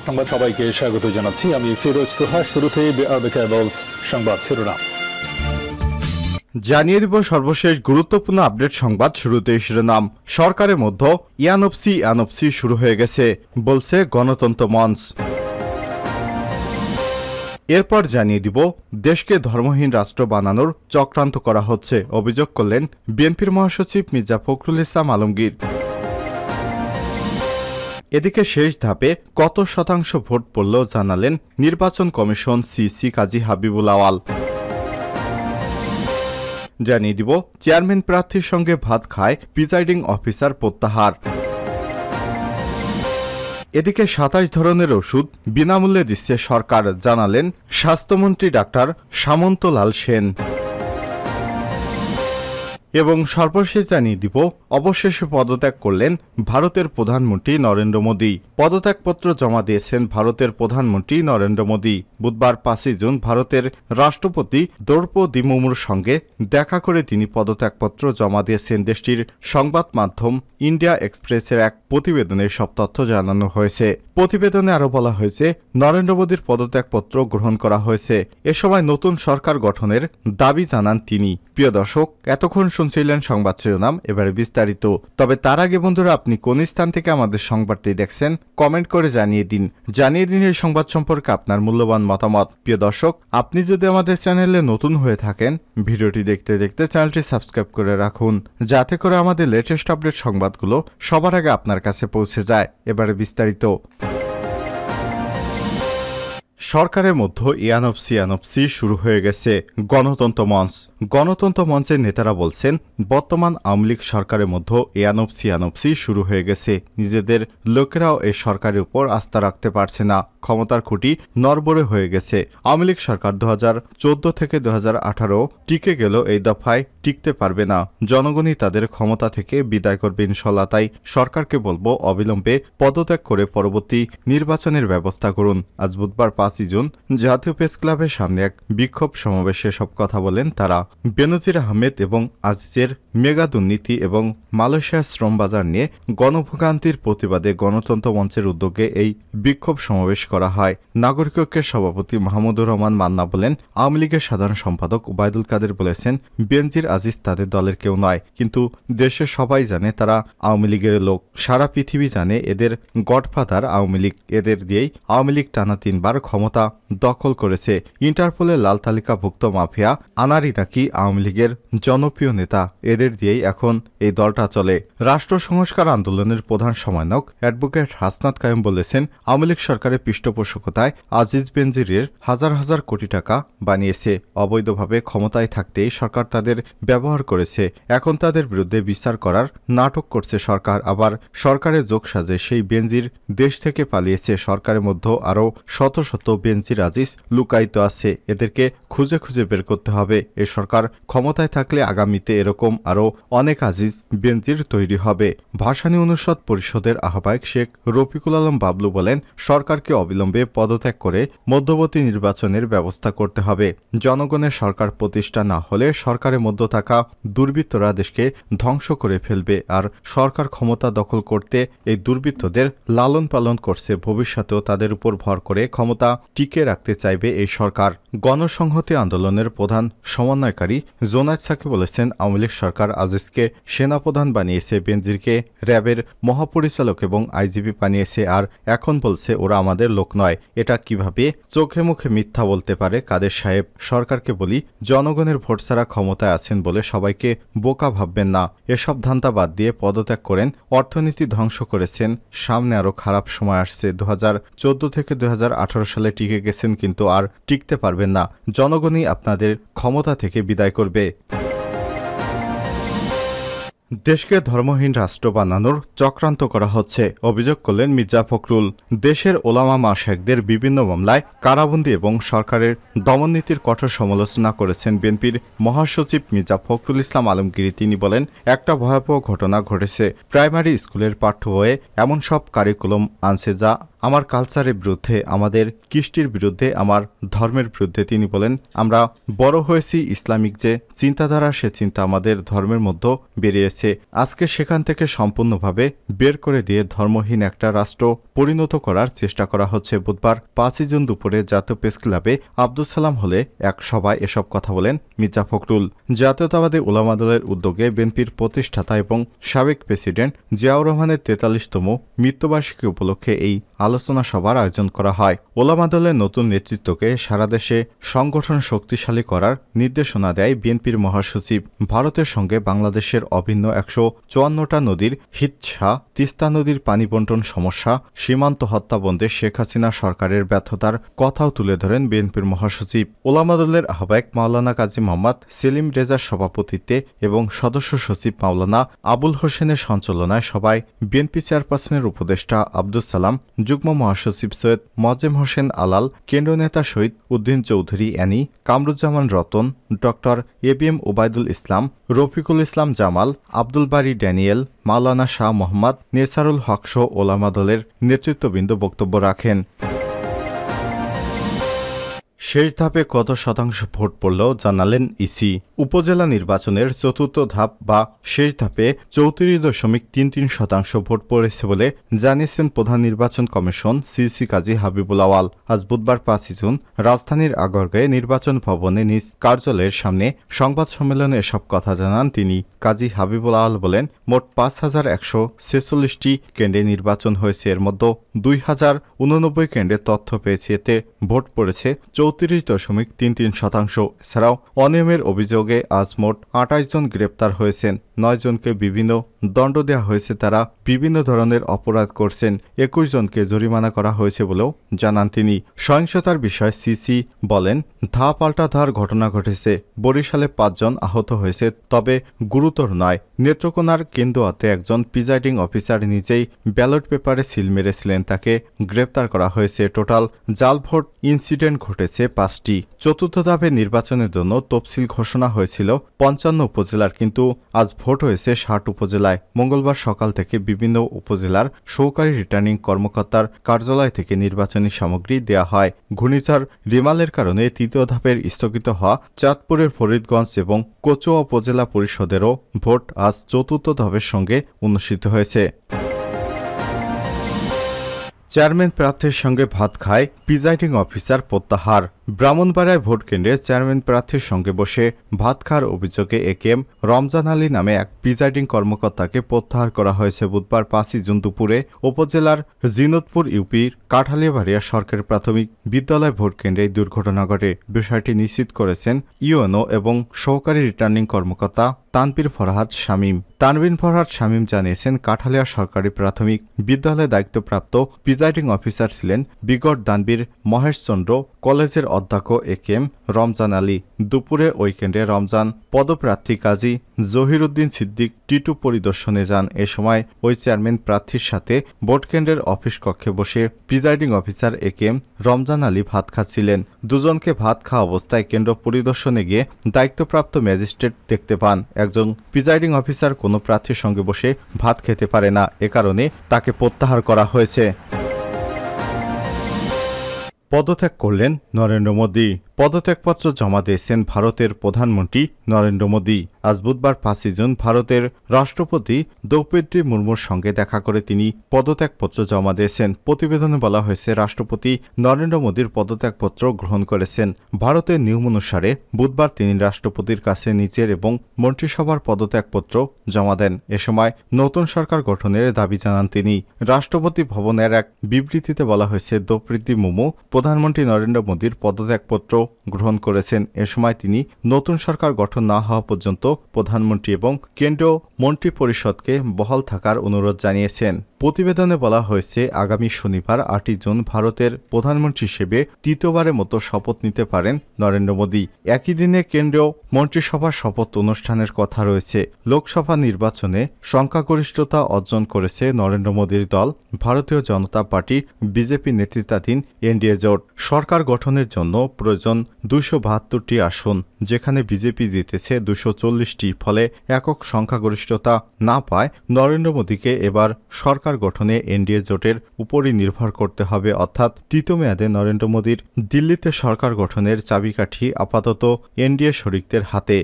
সংবাদ সবাইকে স্বাগত জানাচ্ছি। আমি ফিরোজ তোহা। শুরুতে সংবাদ শিরোনাম জানিয়ে দিব সর্বশেষ গুরুত্বপূর্ণ আপডেট সংবাদ। শুরুতে শিরোনাম, সরকারের মধ্যে ইয়ানপসি শুরু হয়ে গেছে বলছে গণতন্ত্র মঞ্চ। এরপর জানিয়ে দিব দেশকে ধর্মহীন রাষ্ট্র বানানোর চক্রান্ত করা হচ্ছে, অভিযোগ করলেন বিএনপির মহাসচিব মির্জা ফখরুল ইসলাম আলমগীর। এদিকে শেষ ধাপে কত শতাংশ ভোট পড়ল জানালেন নির্বাচন কমিশন সিইসি কাজী হাবিবুল আওয়াল। জানিয়ে দিব চেয়ারম্যান প্রার্থীর সঙ্গে ভাত খায় প্রিজাইডিং অফিসার প্রত্যাহার। এদিকে ২৭ ধরনের ওষুধ বিনামূল্যে দিচ্ছে সরকার, জানালেন স্বাস্থ্যমন্ত্রী ডাক্তার সামন্ত লাল সেন। এবং সর্বশেষ জানিয়ে দিব অবশেষে পদত্যাগ করলেন ভারতের প্রধানমন্ত্রী নরেন্দ্র মোদী। পদত্যাগপত্র জমা দিয়েছেন ভারতের প্রধানমন্ত্রী নরেন্দ্র মোদী। বুধবার ৫ জুন ভারতের রাষ্ট্রপতি দ্রৌপদী মুর্মুর সঙ্গে দেখা করে তিনি পদত্যাগপত্র জমা দিয়েছেন। দেশটির সংবাদ মাধ্যম ইন্ডিয়া এক্সপ্রেসের এক প্রতিবেদনে সব তথ্য জানানো হয়েছে। প্রতিবেদনে আরও বলা হয়েছে, নরেন্দ্র মোদীর পদত্যাগপত্র গ্রহণ করা হয়েছে। এ সময় নতুন সরকার গঠনের দাবি জানান তিনি। প্রিয় দর্শক, এতক্ষণ শুনছিলেন সংবাদ শিরোনাম, এবারে বিস্তারিত। তবে তার আগে বন্ধুরা, আপনি কোন স্থান থেকে আমাদের সংবাদটি দেখছেন কমেন্ট করে জানিয়ে দিন এই সংবাদ সম্পর্কে আপনার মূল্যবান মতামত। প্রিয় দর্শক, আপনি যদি আমাদের চ্যানেলে নতুন হয়ে থাকেন, ভিডিওটি দেখতে দেখতে চ্যানেলটি সাবস্ক্রাইব করে রাখুন, যাতে করে আমাদের লেটেস্ট আপডেট সংবাদগুলো সবার আগে আপনার কাছে পৌঁছে যায়। এবারে বিস্তারিত। সরকারের মধ্যে ইয়ানপসি শুরু হয়ে গেছে গণতন্ত্র মঞ্চের নেতারা বলছেন, বর্তমান আওয়ামী লীগ সরকারের মধ্যে ইয়ানপসি শুরু হয়ে গেছে। নিজেদের লোকেরাও এই সরকারের উপর আস্থা রাখতে পারছে না। ক্ষমতার খুঁটি নড়বড়ে হয়ে গেছে। আওয়ামী লীগ সরকার 2014 থেকে 2018 টিকে গেল, এই দফায় টিকতে পারবে না। জনগণই তাদের ক্ষমতা থেকে বিদায় করবে ইনশাল্লাহ। তাই সরকারকে বলবো, অবিলম্বে পদত্যাগ করে পরবর্তী নির্বাচনের ব্যবস্থা করুন। আজ বুধবার ৫ জুন জাতীয় প্রেস ক্লাবের সামনে এক বিক্ষোভ সমাবেশে সব কথা বলেন তারা। বেনজির আহমেদ এবং আজিজের মেগা দুর্নীতি এবং মালয়েশিয়ার শ্রম বাজার নিয়ে গণভোগান্তির প্রতিবাদে গণতন্ত্র মঞ্চের উদ্যোগে এই বিক্ষোভ সমাবেশ করা হয়। নাগরিক ঐক্যের সভাপতি মাহমুদুর রহমান মান্না বলেন, আওয়ামী লীগের সাধারণ সম্পাদক ওবায়দুল কাদের বলেছেন, বেনজির আজিজ তাদের দলের কেউ নয়, কিন্তু দেশের সবাই জানে তারা আওয়ামী লীগের লোক। সারা পৃথিবী জানে এদের গডফাদার আওয়ামী লীগ। এদের দিয়েই আওয়ামী লীগ টানা ৩ বার ক্ষমতা দখল করেছে। ইন্টারপোলের লাল তালিকাভুক্ত মাফিয়া আনারি নাকি আওয়ামী লীগের জনপ্রিয় নেতা। এদের দিয়েই এখন এই দলটা চলে। রাষ্ট্র সংস্কার আন্দোলনের প্রধান সমন্বয়ক অ্যাডভোকেট হাসনাত কায়েম বলেছেন, আওয়ামী লীগ সরকারের পৃষ্ঠপোষকতায় আজিজ বেনজিরের হাজার হাজার কোটি টাকা বানিয়েছে। অবৈধভাবে ক্ষমতায় থাকতেই সরকার তাদের ব্যবহার করেছে। এখন তাদের বিরুদ্ধে বিচার করার নাটক করছে সরকার। আবার সরকারের যোগ সাজে সেই বেনজির দেশ থেকে পালিয়েছে। সরকারের মধ্যে আরও শত শত বেনজির আজিজ লুকায়িত আছে। এদেরকে খুঁজে খুঁজে বের করতে হবে। এ সরকার ক্ষমতায় থাকলে আগামীতে এরকম আরও অনেক আজিজ বেনজির তৈরি হবে। ভাসানী অনুষদ পরিষদের আহ্বায়ক শেখ রফিকুল আলম বাবলু বলেন, সরকারকে অবিলম্বে পদত্যাগ করে মধ্যবর্তী নির্বাচনের ব্যবস্থা করতে হবে। জনগণের সরকার প্রতিষ্ঠা না হলে সরকারের মধ্যে থাকা দুর্বৃত্তরা দেশকে ধ্বংস করে ফেলবে। আর সরকার ক্ষমতা দখল করতে এই দুর্বৃত্তদের লালন পালন করছে। ভবিষ্যতেও তাদের উপর ভর করে ক্ষমতা টিকে রাখতে চাইবে এই সরকার। গণসংহতি আন্দোলনের প্রধান সমন্বয়কারী জোনায়েদ সাকি বলেছেন, আওয়ামী লীগ সরকার আজিজকে সেনাপ্রধান বানিয়েছে, বেনজিরকে র্যাবের মহাপরিচালক এবং আইজিপি বানিয়েছে, আর এখন বলছে ওরা আমাদের লোক নয়। এটা কিভাবে চোখে মুখে মিথ্যা বলতে পারে কাদের সাহেব? সরকারকে বলি, জনগণের ভোট ছাড়া ক্ষমতায় আছেন বলে সবাইকে বোকা ভাববেন না। এসব ধান্দা বাদ দিয়ে পদত্যাগ করেন। অর্থনীতি ধ্বংস করেছেন, সামনে আরও খারাপ সময় আসছে। 2014 থেকে 2018 সালে টিকে গেছেন, কিন্তু আর টিকতে পারবেন না। জনগণই আপনাদের ক্ষমতা থেকে বিদায় করবে। দেশকে ধর্মহীন রাষ্ট্র বানানোর চক্রান্ত করা হচ্ছে, অভিযোগ করলেন মির্জা ফখরুল। দেশের ওলামা মাশায়েখদের বিভিন্ন মামলায় কারাবন্দী এবং সরকারের দমননীতির কঠোর সমালোচনা করেছেন বিএনপির মহাসচিব মির্জা ফখরুল ইসলাম আলমগীর। তিনি বলেন, একটা ভয়াবহ ঘটনা ঘটেছে। প্রাইমারি স্কুলের পাঠ্য বইয়ে এমন সব কারিকুলাম আনছে যা আমার কালচারের বিরুদ্ধে, আমাদের কৃষ্টির বিরুদ্ধে, আমার ধর্মের বিরুদ্ধে। তিনি বলেন, আমরা বড় হয়েছি ইসলামিক যে চিন্তাধারা, সে চিন্তা আমাদের ধর্মের মধ্যে বেরিয়েছে। আজকে সেখান থেকে সম্পূর্ণভাবে বের করে দিয়ে ধর্মহীন একটা রাষ্ট্র পরিণত করার চেষ্টা করা হচ্ছে। বুধবার 5 জুন দুপুরে জাতীয় প্রেস ক্লাবে আব্দুল সালাম হলে এক সভায় এসব কথা বলেন মির্জা ফখরুল। জাতীয়তাবাদী উলামা দলের উদ্যোগে বিএনপির প্রতিষ্ঠাতা এবং সাবেক প্রেসিডেন্ট জিয়াউর রহমানের 43তম মৃত্যুবার্ষিকী উপলক্ষে এই আলোচনা সভার আয়োজন করা হয়। উলামা দলের নতুন নেতৃত্বকে সারা দেশে সংগঠন শক্তিশালী করার নির্দেশনা দেয় বিএনপির মহাসচিব। ভারতের সঙ্গে বাংলাদেশের অভিন্ন 154টা নদীর হিৎসা, তিস্তা নদীর পানি বন্টন সমস্যা, সীমান্ত হত্যা বন্ধে শেখ হাসিনা সরকারের ব্যর্থতার কথাও তুলে ধরেন বিএনপির মহাসচিব। উলামা দলের আহ্বায়ক মাওলানা কাজী মোহাম্মদ সেলিম রেজার সভাপতিত্বে এবং সদস্য সচিব মাওলানা আবুল হোসেনের সঞ্চালনায় সভায় বিএনপি চেয়ারপারসনের উপদেষ্টা আব্দুল সালাম, যুগ্ম মহাসচিব সৈয়দ মজেম হোসেন আলাল, কেন্দ্রীয় নেতা Shahid Uddin Chowdhury Annie, Kamruzzaman Ratan, doctor ABM Obaidul Islam, Rafiqul Islam Jamal, Abdul Bari Daniel, Maulana Shah Mohammad Nesarul Haque সহ ওলামা দলের নেতৃত্ববৃন্দ বক্তব্য রাখেন। শেষ ধাপে কত শতাংশ ভোট পড়ল জানালেন ইসি। উপজেলা নির্বাচনের চতুর্থ ধাপ বা শেষ ধাপে 34.33% ভোট পড়েছে বলে জানিয়েছেন প্রধান নির্বাচন কমিশন সিইসি কাজী হাবিবুল আওয়াল। আজ বুধবার 5 জুন রাজধানীর আগরগাঁয়ে নির্বাচন ভবনে নিজ কার্যালয়ের সামনে সংবাদ সম্মেলনে এসব কথা জানান তিনি। কাজী হাবিবুল আওয়াল বলেন, মোট 5146টি কেন্দ্রে নির্বাচন হয়েছে। এর মধ্যে 2089 কেন্দ্রে তথ্য পেয়েছে। এতে ভোট পড়েছে 34.33%। এছাড়াও অনিয়মের অভিযোগে আজ মোট 28 জন গ্রেপ্তার হয়েছেন। 9 জনকে বিভিন্ন দণ্ড দেওয়া হয়েছে। তারা বিভিন্ন ধরনের অপরাধ করছেন। 21 জনকে জরিমানা করা হয়েছে বলেও জানান তিনি। সহিংসতার বিষয়ে সিসি বলেন, ধা পাল্টা ধার ঘটনা ঘটেছে। বরিশালে 5 জন আহত হয়েছে, তবে গুরুতর নয়। নেত্রকোনার কেন্দুয়াতে একজন প্রিজাইডিং অফিসার নিজেই ব্যালট পেপারে সিল মেরেছিলেন, তাকে গ্রেপ্তার করা হয়েছে। টোটাল জাল ভোট ইনসিডেন্ট ঘটেছে 5টি। চতুর্থ ধাপে নির্বাচনের জন্য তফসিল ঘোষণা হয়েছিল 55 উপজেলার, কিন্তু আজ ভোট হয়েছে 60 উপজেলায়। মঙ্গলবার সকাল থেকে বিভিন্ন উপজেলার সহকারী রিটার্নিং কর্মকর্তার কার্যালয় থেকে নির্বাচনী সামগ্রী দেয়া হয়। ঘূর্ণিঝড় রিমালের কারণে তৃতীয় ধাপের স্থগিত হওয়া চাঁদপুরের ফরিদগঞ্জ এবং কচুয়া উপজেলা পরিষদেরও ভোট আজ চতুর্থ ধাপের সঙ্গে অনুষ্ঠিত হয়েছে। চেয়ারম্যান প্রার্থীর সঙ্গে ভাত খায় প্রিজাইডিং অফিসার প্রত্যাহার। ব্রাহ্মণবাড়িয়ায় ভোট কেন্দ্রে চেয়ারম্যান প্রার্থীর সঙ্গে বসে ভাত খাওয়ার অভিযোগে একেএম রমজান আলী নামে এক প্রিজাইডিং কর্মকর্তাকে প্রত্যাহার করা হয়েছে। বুধবার 5 জুন দুপুরে উপজেলার জিনতপুর ইউপির কাঠালিয়াবাড়িয়া সরকারি প্রাথমিক বিদ্যালয় ভোট কেন্দ্রে এই দুর্ঘটনা ঘটে। বিষয়টি নিশ্চিত করেছেন ইউএনও এবং সহকারী রিটার্নিং কর্মকর্তা তানভীর ফরহাদ শামীম। তানভীর ফরহাদ শামীম জানিয়েছেন, কাঠালিয়া সরকারি প্রাথমিক বিদ্যালয়ে দায়িত্বপ্রাপ্ত প্রিজাইডিং অফিসার ছিলেন বিগট দানবীর মহেশচন্দ্র কলেজের অধ্যক্ষ একেএম রমজান আলী। দুপুরে ওই কেন্দ্রে রমজান পদপ্রার্থী কাজী জহিরুদ্দিন সিদ্দিক টিটু পরিদর্শনে যান। এ সময় ওই চেয়ারম্যান প্রার্থীর সাথে ভোট কেন্দ্রের অফিস কক্ষে বসে presiding officer AKM Ramzan Ali ভাত খাচ্ছিলেন। দুজনকে ভাত খাওয়া অবস্থায় কেন্দ্র পরিদর্শনে গিয়ে দায়িত্বপ্রাপ্ত ম্যাজিস্ট্রেট দেখতে পান একজন প্রিজাইডিং অফিসার কোনো প্রার্থীর সঙ্গে বসে ভাত খেতে পারে না। এ কারণে তাকে প্রত্যাহার করা হয়েছে। পদত্যাগ করলেন নরেন্দ্র মোদী। পদত্যাগপত্র জমা দিয়েছেন ভারতের প্রধানমন্ত্রী নরেন্দ্র মোদী। আজ বুধবার 5 জুন ভারতের রাষ্ট্রপতি দ্রৌপদী মুর্মুর সঙ্গে দেখা করে তিনি পদত্যাগপত্র জমা দিয়েছেন। প্রতিবেদনে বলা হয়েছে, রাষ্ট্রপতি নরেন্দ্র মোদীর পদত্যাগপত্র গ্রহণ করেছেন। ভারতের নিয়ম অনুসারে বুধবার তিনি রাষ্ট্রপতির কাছে নিজের এবং মন্ত্রিসভার পদত্যাগপত্র জমা দেন। এ সময় নতুন সরকার গঠনের দাবি জানান তিনি। রাষ্ট্রপতি ভবনের এক বিবৃতিতে বলা হয়েছে, দ্রৌপদী মুর্মু প্রধানমন্ত্রী নরেন্দ্র মোদীর পদত্যাগপত্র গ্রহণ করেছেন। এ সময় তিনি নতুন সরকার গঠন না হওয়া পর্যন্ত প্রধানমন্ত্রী এবং কেন্দ্রীয় মন্ত্রিপরিষদকে বহাল থাকার অনুরোধ জানিয়েছেন। প্রতিবেদনে বলা হয়েছে, আগামী শনিবার 8 জুন ভারতের প্রধানমন্ত্রী হিসেবে তৃতীয়বারের মতো শপথ নিতে পারেন নরেন্দ্র মোদী। একই দিনে কেন্দ্রীয় মন্ত্রিসভার শপথ অনুষ্ঠানের কথা রয়েছে। লোকসভা নির্বাচনে সংখ্যাগরিষ্ঠতা অর্জন করেছে নরেন্দ্র মোদীর দল ভারতীয় জনতা পার্টি বিজেপি নেতৃত্বাধীন এনডিএ জোট। সরকার গঠনের জন্য প্রয়োজন 272টি আসন, যেখানে বিজেপি জিতেছে 240টি। ফলে একক সংখ্যাগরিষ্ঠতা না পায় নরেন্দ্র মোদীকে এবার সরকার সরকার গঠনে এনডিএ জোটের উপরই নির্ভর করতে হবে, অর্থাৎ তৃতীয় মেয়াদে নরেন্দ্র মোদীর দিল্লিতে সরকার গঠনের চাবিকাঠি আপাতত এনডিএ শরিকদের হাতে।